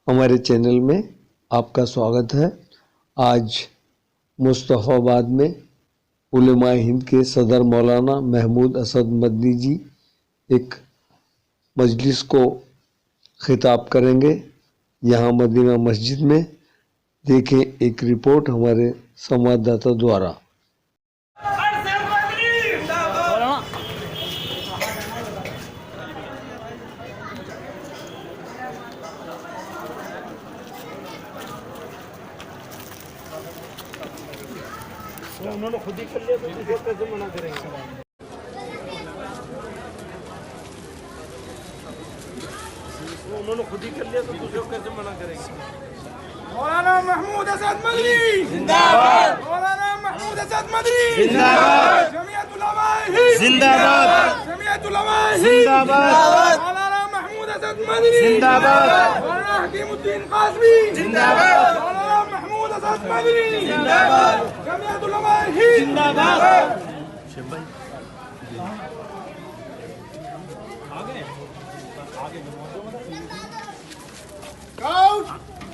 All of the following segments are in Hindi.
हमारे चैनल में आपका स्वागत है। आज मुस्तफ़ाबाद में उलेमा हिंद के सदर मौलाना महमूद असद मदनी जी एक मजलिस को खिताब करेंगे यहाँ मदीना मस्जिद में। देखें एक रिपोर्ट हमारे संवाददाता द्वारा। उन्होंने खुद ही कर लिया तो दूसरे कैसे मना करेंगे? उन्होंने खुद ही कर लिया तो दूसरे कैसे मना करेंगे? मौलाना महमूद असद मदनी जिंदाबाद। मौलाना महमूद असद मदनी जिंदाबाद। जमीयत उलमा हिंद जिंदाबाद। जमीयत उलमा हिंद जिंदाबाद। मौलाना महमूद असद मदनी जिंदाबाद। मौलाना हकीमुद्दीन कासमी जिंदाबाद। मौलाना महमूद असद मदनी जिंदाबाद। जमीयत उलमा हिंद जिंदाबाद।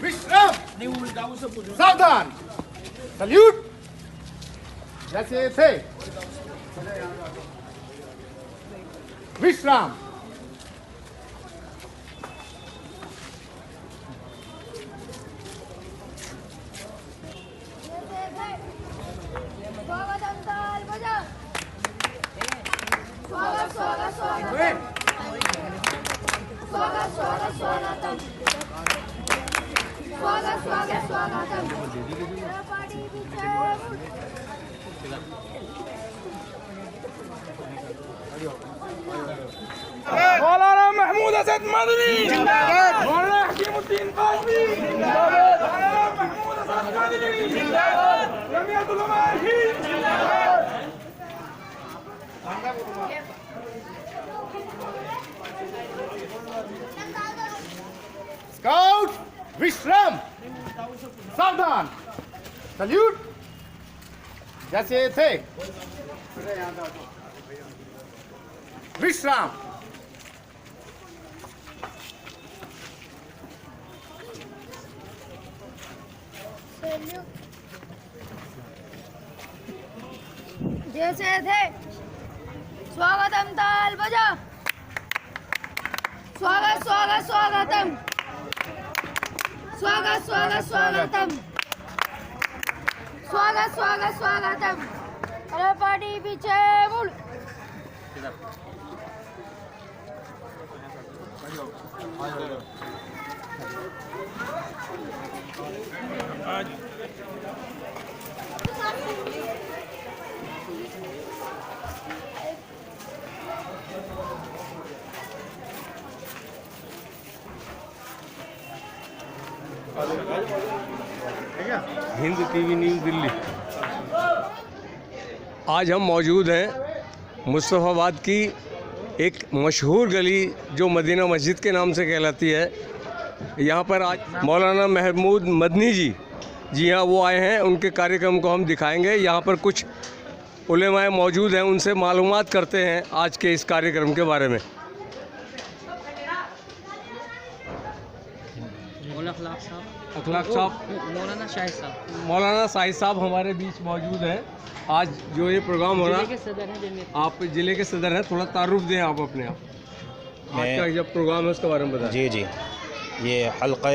विश्राम, सावधान, सल्यूट। जैसे थे विश्राम। स्वागत स्वागत स्वागत स्वागत स्वागत स्वागतम स्वागत स्वागत स्वागतम। मौलाना महमूद असद मदनी जिंदाबाद। मौलाना हकीमुद्दीन कासमी जिंदाबाद। मौलाना महमूद असद मदनी जिंदाबाद। जमीयत उलमा हिंद जिंदाबाद। स्काउट, विश्राम, सावधान, सल्यूट। जैसे थे विश्राम। जैसे थे स्वागतम ताल बजा। स्वागत स्वागत स्वागतम स्वागत स्वागत स्वागतम स्वागत स्वागत स्वागतम। अरे पार्टी पीछे मुड़। Hind TV news Delhi. आज हम मौजूद हैं मुस्तफ़ाबाद की एक मशहूर गली जो मदीना मस्जिद के नाम से कहलाती है। यहाँ पर आज मौलाना महमूद मदनी जी हाँ वो आए हैं। उनके कार्यक्रम को हम दिखाएंगे। यहाँ पर कुछ उलेमाए मौजूद हैं, उनसे मालूमात करते हैं आज के इस कार्यक्रम के बारे में। अखलाक साहब, मौलाना शाहिद साहब हमारे बीच मौजूद हैं। आज जो ये प्रोग्राम हो रहा है, आप ज़िले के सदर हैं, थोड़ा तारुफ दें आप अपने आप। आज का जब प्रोग्राम है उसके बारे में बताएं। जी, ये हल्क़ा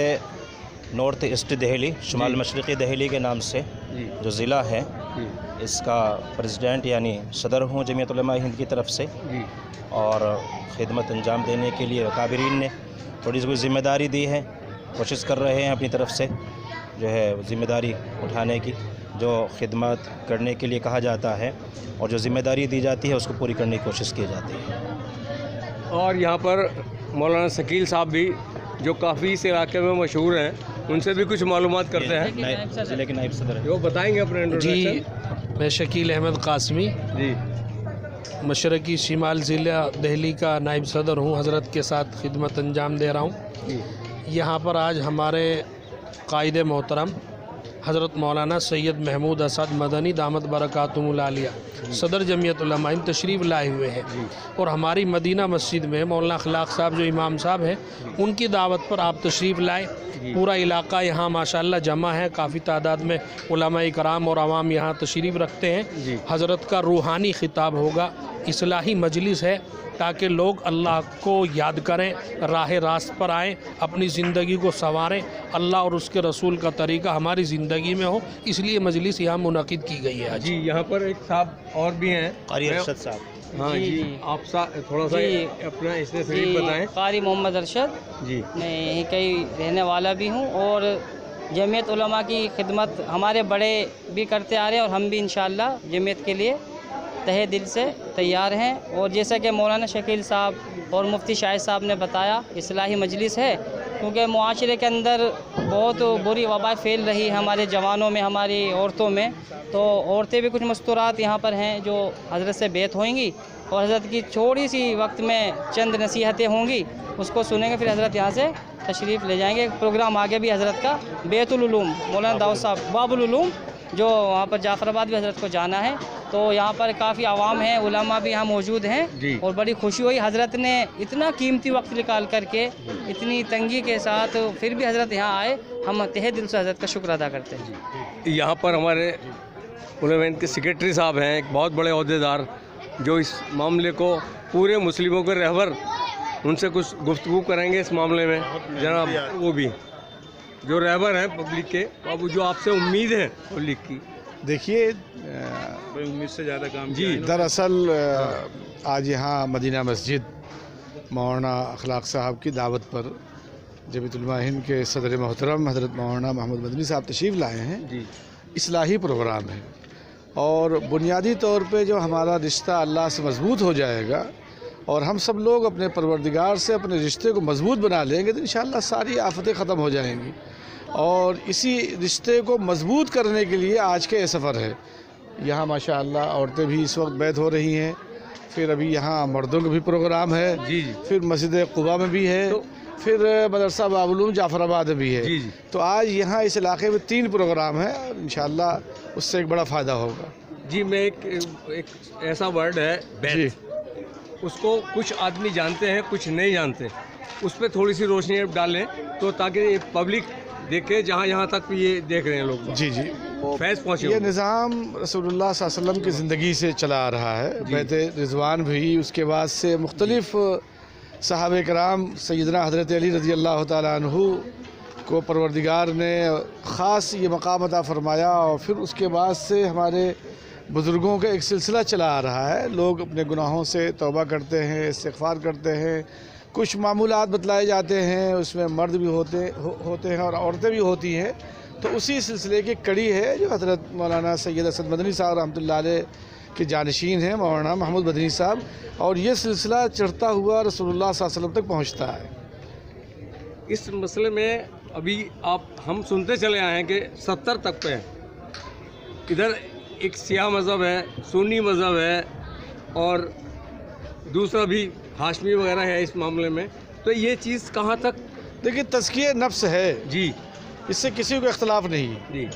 नॉर्थ ईस्ट दिल्ली, शुमाल मशरक़ी दिल्ली के नाम से जो ज़िला है, इसका प्रेसिडेंट यानी सदर हूँ जमीयत उलमा हिंद की तरफ से। और ख़िदमत अंजाम देने के लिए काबिरीन ने थोड़ी सी ज़िम्मेदारी दी है। कोशिश कर रहे हैं अपनी तरफ से जो है ज़िम्मेदारी उठाने की। जो खिदमत करने के लिए कहा जाता है और जो ज़िम्मेदारी दी जाती है उसको पूरी करने की कोशिश की जाती है। और यहाँ पर मौलाना शकील साहब भी जो काफ़ी इस इलाके में मशहूर हैं, उनसे भी कुछ मालूमात करते हैं। ज़िले के नायब सदर वो बताएंगे अपने इंट्रोडक्शन। जी, मैं शकील अहमद कासमी जी, मशरक़ी शिमाल ज़िला दिल्ली का नायब सदर हूँ। हज़रत के साथ खिदमत अंजाम दे रहा हूँ। यहाँ पर आज हमारे कायद मोहतरम हज़रत मौलाना सैयद महमूद असद मदनी दामत बरकातुहुल आलिया सदर जमीयत उलमा हिंद तशरीफ़ लाए हुए हैं और हमारी मदीना मस्जिद में मौलाना अखलाक साहब जो इमाम साहब हैं उनकी दावत पर आप तशरीफ़ लाए। पूरा इलाका यहाँ माशाअल्लाह जमा है, काफ़ी तादाद में उलमा इकराम और आवाम यहाँ तशरीफ़ रखते हैं। हज़रत का रूहानी ख़िताब होगा, इस्लाही मजलिस है ताकि लोग अल्लाह को याद करें, राह रास्त पर आएँ, अपनी ज़िंदगी को संवारें, अल्लाह और उसके रसूल का तरीक़ा हमारी ज़िंदगी में हो, इसलिए मजलिस यहाँ मुनक़िद की गई है। जी यहाँ पर एक साहब और भी हैं, कारी अरशद साहब। हाँ जी, आप थोड़ा सा अपना इसमें शरीफ बताएं। कारी मोहम्मद अरशद जी, मैं यहीं कहीं रहने वाला भी हूँ और जमीयत उलमा की खिदमत हमारे बड़े भी करते आ रहे हैं और हम भी इंशाअल्लाह जमीयत के लिए तहे दिल से तैयार हैं। और जैसा कि मौलाना शकील साहब और मुफ्ती शाहिद साहब ने बताया, इस्लाही मजलिस है क्योंकि मुआशरे के अंदर बहुत बुरी वबा फैल रही है हमारे जवानों में, हमारी औरतों में। तो औरतें भी कुछ मस्तूरात यहाँ पर हैं जो हज़रत से बेत होंगी और हज़रत की थोड़ी सी वक्त में चंद नसीहतें होंगी, उसको सुनेंगे, फिर हज़रत यहाँ से तशरीफ़ ले जाएंगे। प्रोग्राम आगे भी हज़रत का बैतुल उलूम मौलाना दाऊद साहब बाबुल उलूम जो वहाँ पर जाफराबाद भी हज़रत को जाना है। तो यहाँ पर काफ़ी आवाम है, उलमा भी यहाँ मौजूद हैं और बड़ी खुशी हुई हज़रत ने इतना कीमती वक्त निकाल करके इतनी तंगी के साथ फिर भी हज़रत यहाँ आए। हम तहे दिल से हज़रत का शुक्र अदा करते हैं। यहाँ पर हमारे उलमा हिंद के सेक्रेटरी साहब हैं, एक बहुत बड़े ओहदेदार जो इस मामले को पूरे मुस्लिमों के रहबर, उनसे कुछ गुफ्तगू करेंगे इस मामले में। जनाब वो भी जो रहबर हैं पब्लिक के, अब जो आपसे उम्मीद है पब्लिक की। देखिए उम्मीद से ज़्यादा काम जी, दरअसल आज यहाँ मदीना मस्जिद मौलाना अखलाक साहब की दावत पर जमीयत उलमा हिंद के सदर मोहतरम हज़रत मौलाना मोहम्मद मदनी साहब तशरीफ़ लाए हैं। जी, इस्लाही प्रोग्राम है और बुनियादी तौर पे जो हमारा रिश्ता अल्लाह से मज़बूत हो जाएगा और हम सब लोग अपने परवरदिगार से अपने रिश्ते को मज़बूत बना लेंगे तो इंशाअल्लाह सारी आफतें ख़त्म हो जाएंगी। और इसी रिश्ते को मज़बूत करने के लिए आज के सफ़र है। यहाँ माशाअल्लाह औरतें भी इस वक्त बैत हो रही हैं, फिर अभी यहाँ मर्दों का भी प्रोग्राम है, जी, फिर मस्जिद क़ुबा में भी है, फिर मदरसा बाबुल जाफराबाद में भी है। जी। तो आज यहाँ इस इलाके में 3 प्रोग्राम है और इंशाअल्लाह उससे एक बड़ा फ़ायदा होगा। जी, मैं एक ऐसा वर्ड है बैत, उसको कुछ आदमी जानते हैं कुछ नहीं जानते, उस पर थोड़ी सी रोशनी आप डालें तो ताकि पब्लिक देखे, जहाँ तक ये देख रहे हैं लोग। जी जी, फैज़ पहुँचे। ये निज़ाम रसूलुल्लाह सल्लल्लाहु अलैहि वसल्लम की ज़िंदगी से चला आ रहा है। बैत रिज़वान भी, उसके बाद से मुख्तलिफ़ सहाबे कराम सैयदना हज़रत अली रज़ी अल्लाह ताला अन्हु को परवरदिगार ने ख़ास ये मकाम अता फ़रमाया और फिर उसके बाद से हमारे बुज़ुर्गों का एक सिलसिला चला आ रहा है। लोग अपने गुनाहों से तौबा करते हैं, इस्तिग़फ़ार करते हैं, कुछ मामूलात बतलाए जाते हैं, उसमें मर्द भी होते हैं और औरतें भी होती हैं। तो उसी सिलसिले की कड़ी है जो हज़रत मौलाना सैयद असद मदनी साहब रहमतुल्लाह अलैह के जानशीन हैं मौलाना महमूद मदनी साहब, और ये सिलसिला चढ़ता हुआ रसूलुल्लाह सल्लल्लाहु अलैहि वसल्लम तक पहुँचता है। इस मसले में अभी हम सुनते चले आए हैं कि 70 तक पे है। इधर एक सिया मज़हब है, सुन्नी मज़हब है और दूसरा भी हाशमी वगैरह है इस मामले में। तो ये चीज़ कहाँ तक? देखिए, तज़किया नफ्स है जी, इससे किसी को इख्तलाफ नहीं है जी,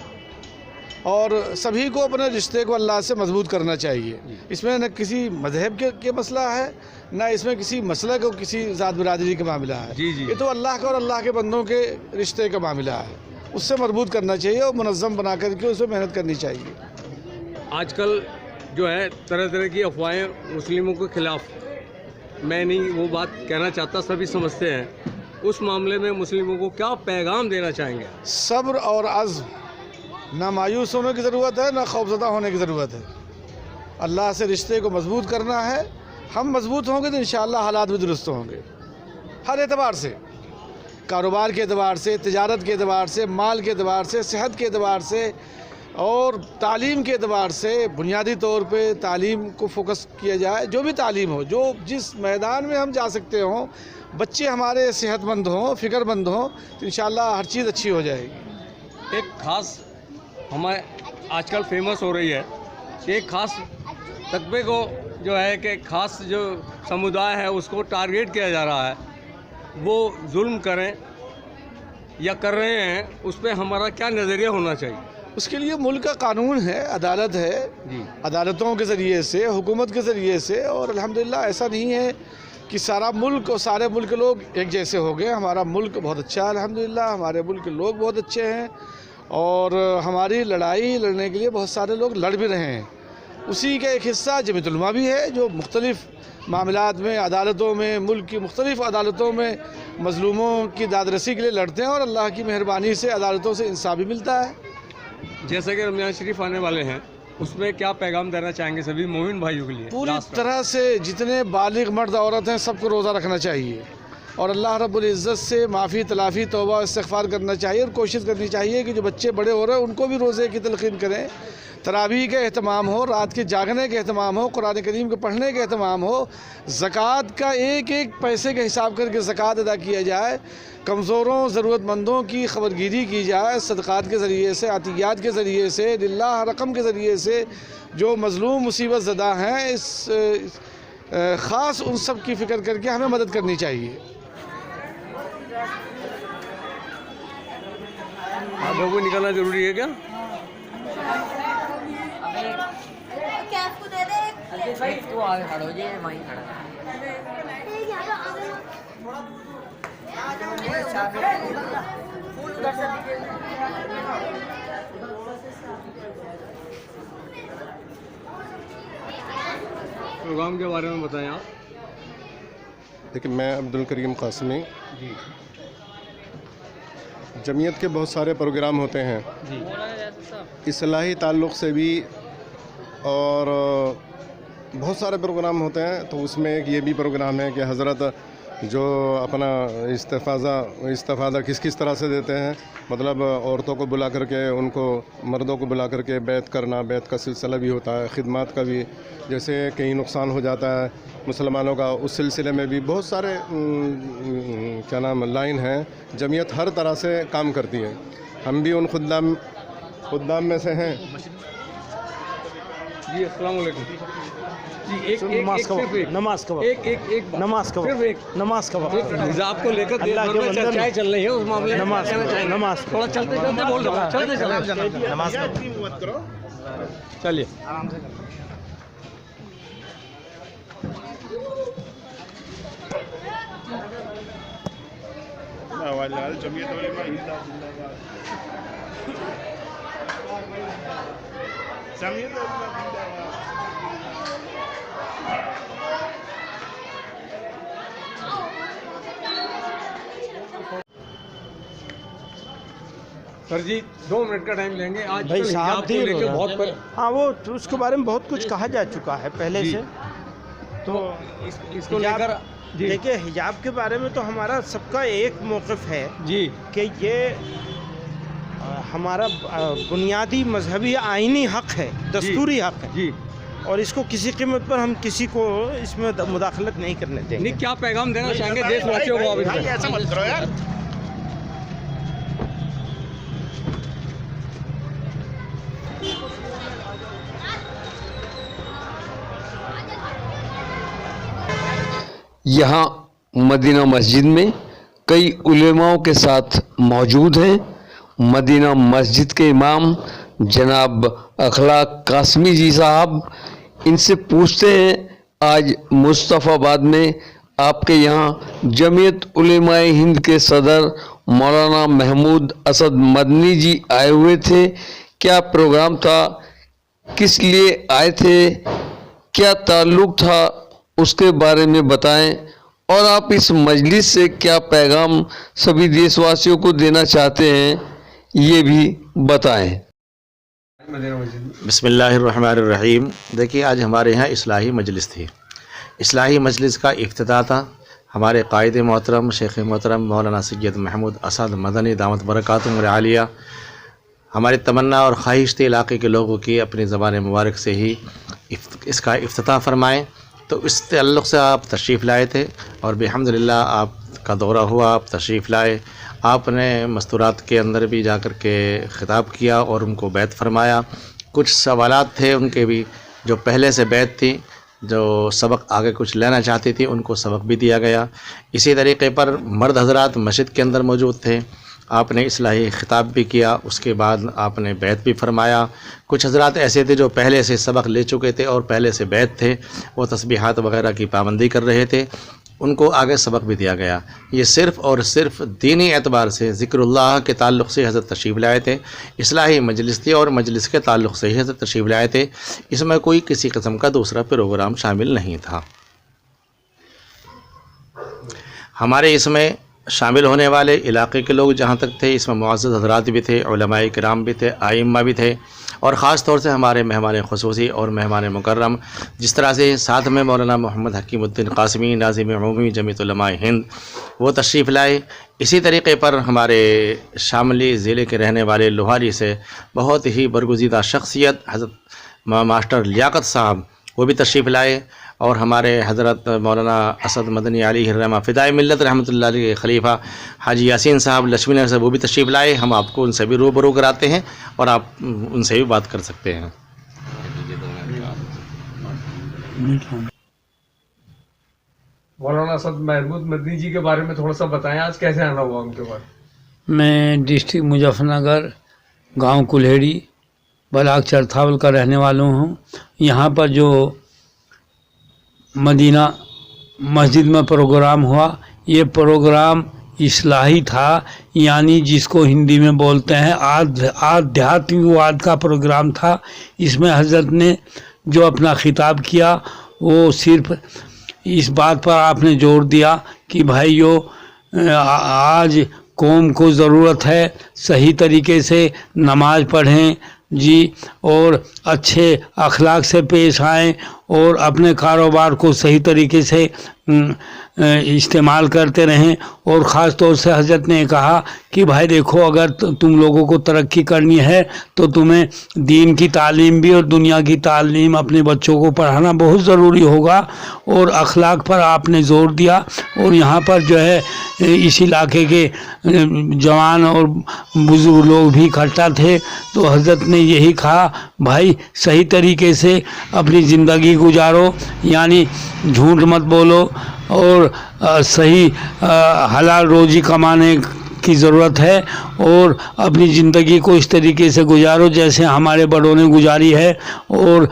और सभी को अपने रिश्ते को अल्लाह से मजबूत करना चाहिए। इसमें न किसी मजहब के मसला है, ना इसमें किसी मसलक और किसी ज़ात बिरादरी का मामला है। जी, जी। ये तो अल्लाह का और अल्लाह के बंदों के रिश्ते का मामला है, उससे मजबूत करना चाहिए और मुनज़्ज़म बना करके उसमें मेहनत करनी चाहिए। आजकल जो है तरह तरह की अफवाहें मुस्लिमों के ख़िलाफ़, मैं नहीं वो बात कहना चाहता, सभी समझते हैं। उस मामले में मुस्लिमों को क्या पैगाम देना चाहेंगे? सब्र और अज़्म, ना मायूस होने की ज़रूरत है ना खौफज़दा होने की ज़रूरत है। अल्लाह से रिश्ते को मजबूत करना है। हम मजबूत होंगे तो इंशाअल्लाह हालात भी दुरुस्त होंगे, हर एतबार से, कारोबार के एतबार से, तिजारत के एतबार से, माल के एतबार से, सेहत के एतबार से और तालीम के एतबार से। बुनियादी तौर पे तालीम को फोकस किया जाए, जो भी तालीम हो, जो जिस मैदान में हम जा सकते हों, बच्चे हमारे सेहतमंद हों, फ़िक्रमंद हों, तो इंशाअल्लाह हर चीज़ अच्छी हो जाएगी। एक ख़ास हमारे आजकल फेमस हो रही है, एक ख़ास तबके को जो है कि ख़ास जो समुदाय है उसको टारगेट किया जा रहा है, वो जुल्म करें या कर रहे हैं, उस पर हमारा क्या नज़रिया होना चाहिए? उसके लिए मुल्क का कानून है, अदालत है, अदालतों के ज़रिए से, हुकूमत के ज़रिए से। और अल्हम्दुलिल्लाह ऐसा नहीं है कि सारा मुल्क और सारे मुल्क के लोग एक जैसे हो गए। हमारा मुल्क बहुत अच्छा है अल्हम्दुलिल्लाह, हमारे मुल्क के लोग बहुत अच्छे हैं और हमारी लड़ाई लड़ने के लिए बहुत सारे लोग लड़ भी रहे हैं। उसी का एक हिस्सा जमीयत उलमा भी है, जो मुख्तलिफ़ मामलात में, अदालतों में, मुल्क की मुख्तलिफ़ अदालतों में मज़लूमों की दादरसी के लिए लड़ते हैं और अल्लाह की मेहरबानी से अदालतों से इंसाफ भी मिलता है। जैसे कि रमज़ान शरीफ आने वाले हैं, उसमें क्या पैगाम देना चाहेंगे सभी मोमिन भाइयों के लिए? पूरी तरह से जितने बालिग मर्द औरत हैं सबको रोज़ा रखना चाहिए और अल्लाह रब्बुल इज़्ज़त से माफ़ी तलाफ़ी तौबा इस्तिग़फ़ार करना चाहिए और कोशिश करनी चाहिए कि जो बच्चे बड़े हो रहे हैं उनको भी रोज़े की तलक़ीन करें। तरावी का एहतमाम हो, रात के जागने का एहतमाम हो, कुरान करीम के पढ़ने का एहतमाम हो, ज़कात का एक एक पैसे का हिसाब करके ज़कात अदा किया जाए, कमज़ोरों ज़रूरतमंदों की खबरगिरी की जाए, सदक़ात के ज़रिए से, अतियात के ज़रिए से, लिल्लाह रकम के ज़रिए से। जो मज़लूम मुसीबत ज़दा हैं, इस ख़ास उन सब की फ़िक्र करके हमें मदद करनी चाहिए। आगे को निकलना ज़रूरी है क्या? तू आगे खड़ा हो जाए, वहीं खड़ा प्रोग्राम के बारे में बताएं आप। देखिए, मैं अब्दुल करीम कासमी जी। जमीयत के बहुत सारे प्रोग्राम होते हैं जी, इस्लाही ताल्लुक़ से भी और बहुत सारे प्रोग्राम होते हैं। तो उसमें एक ये भी प्रोग्राम है कि हज़रत जो अपना इस्तिफ़ादा किस किस तरह से देते हैं, मतलब औरतों को बुला करके, उनको मर्दों को बुला करके बैत करना, बैत का सिलसिला भी होता है, खिदमत का भी, जैसे कहीं नुकसान हो जाता है मुसलमानों का, उस सिलसिले में भी बहुत सारे क्या नाम लाइन हैं। जमीयत हर तरह से काम करती है, हम भी उन खुद्दाम में से हैं जी। अस्सलाम वालेकुम जी। एक नमाज का वक्त, नमाज का वक्त हिजाब को लेकर चर्चाएं चल रही है, उस मामले में नमाज थोड़ा चलते बोल रहा हूं, चलते नमाज चलिए। सर जी 2 मिनट का टाइम लेंगे। आज भाई साहब को लेकर बहुत हाँ, वो तो उसके बारे में बहुत कुछ कहा जा चुका है पहले से। तो इसको लेकर देखिए, हिजाब के बारे में तो हमारा सबका एक मौक़िफ़ है जी कि ये हमारा बुनियादी मजहबी आइनी हक़ है, दस्तूरी हक़ है जी, और इसको किसी कीमत पर हम किसी को इसमें मुदाखलत नहीं करने देंगे। नहीं, क्या पैगाम देना चाहेंगे देशवासियों को? ऐसा मत करो यार। यहाँ मदीना मस्जिद में कई उलेमाओं के साथ मौजूद हैं। मदीना मस्जिद के इमाम जनाब अखलाक कासमी जी साहब, इनसे पूछते हैं आज मुस्तफ़ाबाद में आपके यहाँ जमीयत उलेमाए हिंद के सदर मौलाना महमूद असद मदनी जी आए हुए थे, क्या प्रोग्राम था, किस लिए आए थे, क्या ताल्लुक़ था, उसके बारे में बताएं और आप इस मजलिस से क्या पैगाम सभी देशवासियों को देना चाहते हैं ये भी बताएं। बिस्मिल्लाहिर्रहमानिर्रहीम। देखिए, आज हमारे यहाँ इस्लाही मजलिस थी। इस्लाही मजलिस का इफ्तिताह था हमारे कायद मोहतरम शेख मोहतरम मौलाना सैयद महमूद असद मदनी दामत बरकातुहुम आलिया। हमारी तमन्ना और ख्वाहिश थी इलाके के लोगों की अपनी ज़बान मुबारक से ही इसका इफ्तिताह फरमाएँ। तो इस तअल्लुक़ से आप तशरीफ़ लाए थे और बिहम्दिल्लाह आपका दौरा हुआ, आप तशरीफ़ लाए। आपने मस्तूरात के अंदर भी जाकर के ख़िताब किया और उनको बैत फरमाया। कुछ सवालात थे उनके भी जो पहले से बैत थी, जो सबक आगे कुछ लेना चाहती थी, उनको सबक भी दिया गया। इसी तरीके पर मर्द हज़रात मस्जिद के अंदर मौजूद थे आपने इस्लाही ख़िताब भी किया, उसके बाद आपने बैत भी फरमाया। कुछ हज़रात ऐसे थे जो पहले से सबक ले चुके थे और पहले से बैत थे, वो तस्बीहात वग़ैरह की पाबंदी कर रहे थे, उनको आगे सबक भी दिया गया। ये सिर्फ़ और सिर्फ दीनी एतबार से ज़िक्रुल्लाह के ताल्लुक़ से हज़रत तशरीफ़ लाए थे, इस्लाही मजलिस थी और मजलिस के ताल्लुक़ से ही हज़रत तशरीफ़ लाए थे। इसमें कोई किसी किस्म का दूसरा प्रोग्राम शामिल नहीं था। हमारे इसमें शामिल होने वाले इलाके के लोग जहाँ तक थे, इसमें मुअज़्ज़ज़ हज़रात भी थे, उलमाए किराम भी थे, आइम्मा भी थे, और ख़ास तौर से हमारे मेहमान ख़ुसूसी और मेहमान मुकर्रम, जिस तरह से साथ में मौलाना मोहम्मद हकीमुद्दीन क़ासिमी नाज़िम उमूमी जमीयत उलमाए हिंद वो तशरीफ़ लाए। इसी तरीक़े पर हमारे शामली ज़िले के रहने वाले लोहारी से बहुत ही बरगुज़ीदा शख्सियत हज़रत मास्टर लियाकत साहब वो भी तशरीफ़ लाए, और हमारे हज़रत मौलाना असद मदनी अलैहिर्रहमा फ़िदाए मिल्लत रहमतुल्लाह अलैह के खलीफा हाजी यासीन साहब लक्ष्मी नगर से वो भी तशरीफ़ लाए। हम आपको उनसे भी रूबरू कराते हैं और आप उनसे भी बात कर सकते हैं। मौलाना असद महमूद मदनी जी के बारे में थोड़ा सा बताएं, आज कैसे आना हुआ उनके बारे में? मैं डिस्ट्रिक्ट मुजफ्फरनगर गांव कुल्हेड़ी ब्लॉक चरथावल का रहने वाला हूँ। यहाँ पर जो मदीना मस्जिद में प्रोग्राम हुआ, ये प्रोग्राम इस्लाही था, यानी जिसको हिंदी में बोलते हैं आध्यात्मिकवाद का प्रोग्राम था। इसमें हज़रत ने जो अपना खिताब किया वो सिर्फ इस बात पर आपने जोर दिया कि भाइयों आज कौम को ज़रूरत है सही तरीके से नमाज पढ़ें जी, और अच्छे अखलाक से पेश आएँ और अपने कारोबार को सही तरीके से इस्तेमाल करते रहें। और ख़ास तौर से हज़रत ने कहा कि भाई देखो, अगर तुम लोगों को तरक्की करनी है तो तुम्हें दीन की तालीम भी और दुनिया की तालीम अपने बच्चों को पढ़ाना बहुत ज़रूरी होगा, और अखलाक पर आपने ज़ोर दिया। और यहाँ पर जो है इस इलाके के जवान और बुज़ुर्ग लोग भी इकट्ठा थे, तो हज़रत ने यही कहा भाई सही तरीके से अपनी ज़िंदगी गुजारो, यानी झूठ मत बोलो और सही हलाल रोज़ी कमाने की ज़रूरत है, और अपनी ज़िंदगी को इस तरीके से गुजारो जैसे हमारे बड़ों ने गुजारी है। और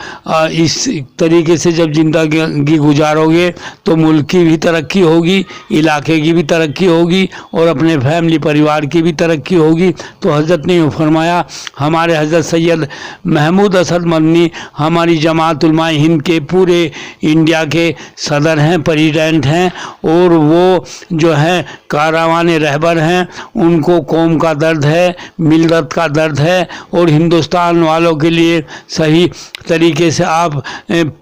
इस तरीके से जब ज़िंदगी गुजारोगे तो मुल्क की भी तरक्की होगी, इलाके की भी तरक्की होगी और अपने फैमिली परिवार की भी तरक्की होगी। तो हज़रत ने फरमाया, हमारे हज़रत सैयद महमूद असद मदनी हमारी जमात उलमाए हिंद के पूरे इंडिया के सदर हैं, प्रेसिडेंट हैं, और वो जो हैं कारवाने रहबर हैं। उनको कौम का दर्द है, मिल्लत का दर्द है, और हिंदुस्तान वालों के लिए सही तरीके से आप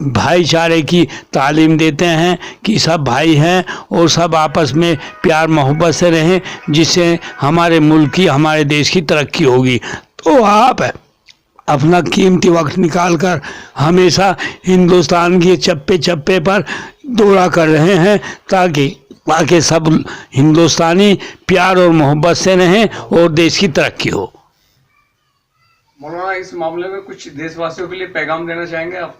भाईचारे की तालीम देते हैं कि सब भाई हैं और सब आपस में प्यार मोहब्बत से रहें, जिससे हमारे मुल्क की, हमारे देश की तरक्की होगी। तो आप अपना कीमती वक्त निकालकर हमेशा हिंदुस्तान के चप्पे चप्पे पर दौरा कर रहे हैं ताकि सब हिंदुस्तानी प्यार और मोहब्बत से रहें और देश की तरक्की हो। मौलाना इस मामले में कुछ देशवासियों के लिए पैगाम देना चाहेंगे आप?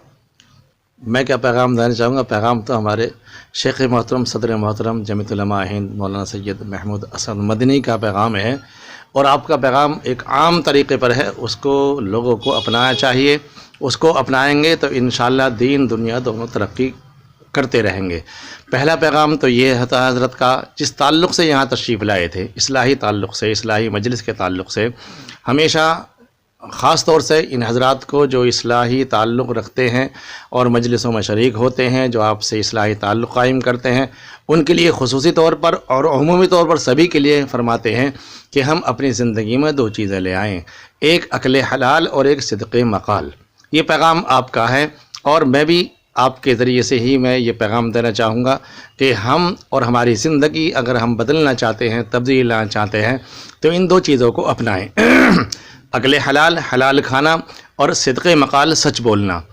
मैं क्या पैगाम देना चाहूँगा? पैगाम तो हमारे शेख मोहतरम सदर मोहतरम जमीयत उलमा हिंद मौलाना सैयद महमूद असद मदनी का पैगाम है, और आपका पैगाम एक आम तरीक़े पर है, उसको लोगों को अपनाना चाहिए। उसको अपनाएंगे तो इंशाअल्लाह दीन दुनिया दोनों तरक्की करते रहेंगे। पहला पैगाम तो ये था हज़रत का, जिस ताल्लुक़ से यहाँ तशरीफ़ लाए थे, इस्लाही ताल्लुक़ से, इस्लाही मजलिस के ताल्लुक़ से, हमेशा ख़ास तौर से इन हज़रात को जो इस्लाही ताल्लुक़ रखते हैं और मजलिसों में शरीक होते हैं, जो आपसे इस्लाही ताल्लुक़ कायम करते हैं, उनके लिए ख़ुसूसी तौर पर और अमूमी तौर पर सभी के लिए फरमाते हैं कि हम अपनी ज़िंदगी में दो चीज़ें ले आएँ, एक अक्ल हलाल और एक सिद्क़े मक़ाल। ये पैगाम आपका है, और मैं भी आपके ज़रिए से ही मैं ये पैगाम देना चाहूँगा कि हम और हमारी ज़िंदगी अगर हम बदलना चाहते हैं, तब्दील लाना चाहते हैं, तो इन दो चीज़ों को अपनाएं अक्ल हलाल, हलाल खाना, और सिद्क़े मक़ाल, सच बोलना।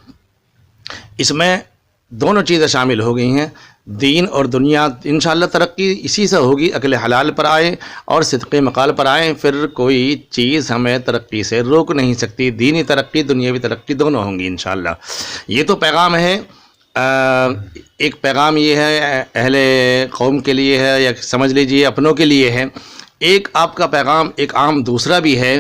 इसमें दोनों चीज़ें शामिल हो गई हैं। दीन और दुनिया इंशाअल्लाह तरक्की इसी से होगी, अक्ल हलाल पर आए और सिद्क़े मक़ाल पर आए, फिर कोई चीज़ हमें तरक्की से रोक नहीं सकती। दीनी तरक्की, दुनियावी तरक्की दोनों होंगी इंशाअल्लाह। ये तो पैगाम है। एक पैगाम ये है अहले कौम के लिए है, या समझ लीजिए अपनों के लिए है एक आपका पैगाम एक आम दूसरा भी है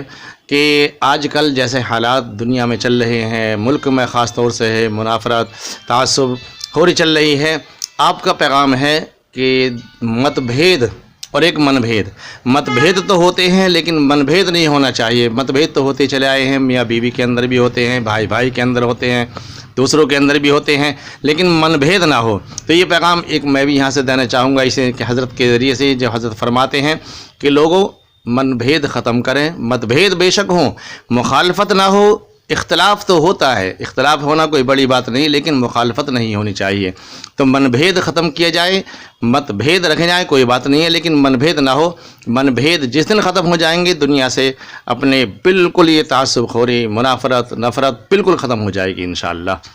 कि आजकल जैसे हालात दुनिया में चल रहे हैं, मुल्क में ख़ास तौर से है, मुनाफरत तासुब हो रही चल रही है। आपका पैगाम है कि मतभेद और एक मनभेद, मतभेद तो होते हैं लेकिन मनभेद नहीं होना चाहिए। मतभेद तो होते चले आए हैं, मियाँ बीवी के अंदर भी होते हैं, भाई भाई के अंदर होते हैं, दूसरों के अंदर भी होते हैं, लेकिन मनभेद ना हो। तो ये पैगाम एक मैं भी यहाँ से देना चाहूँगा इसे कि हज़रत के ज़रिए से, जो हज़रत फरमाते हैं कि लोगों मनभेद ख़त्म करें। मतभेद बेशक हो, मुखालफत ना हो, इख्तलाफ तो होता है, इख्तलाफ होना कोई बड़ी बात नहीं, लेकिन मुखालफत नहीं होनी चाहिए। तो मनभेद ख़त्म किया जाए, मतभेद रखे जाए, कोई बात नहीं है, लेकिन मनभेद ना हो। मनभेद जिस दिन ख़त्म हो जाएंगे दुनिया से, अपने बिल्कुल ये तासुबखोरी, मुनाफरत, नफ़रत बिल्कुल ख़त्म हो जाएगी इंशाअल्लाह।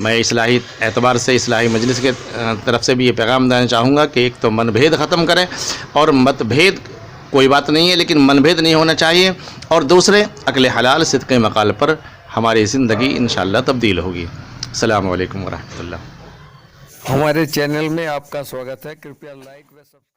मैं इस्लाही एतबार से इस्लाही मजलिस के तरफ से भी ये पैगाम देना चाहूँगा कि एक तो मनभेद ख़त्म करें, और मतभेद कोई बात नहीं है लेकिन मनभेद नहीं होना चाहिए, और दूसरे अक्ल हलाल सिद्क़े मकाल पर हमारी ज़िंदगी इंशाअल्लाह तब्दील होगी। अस्सलामु अलैकुम व रहमतुल्लाह। हमारे चैनल में आपका स्वागत है। कृपया लाइक व सब्सक्राइब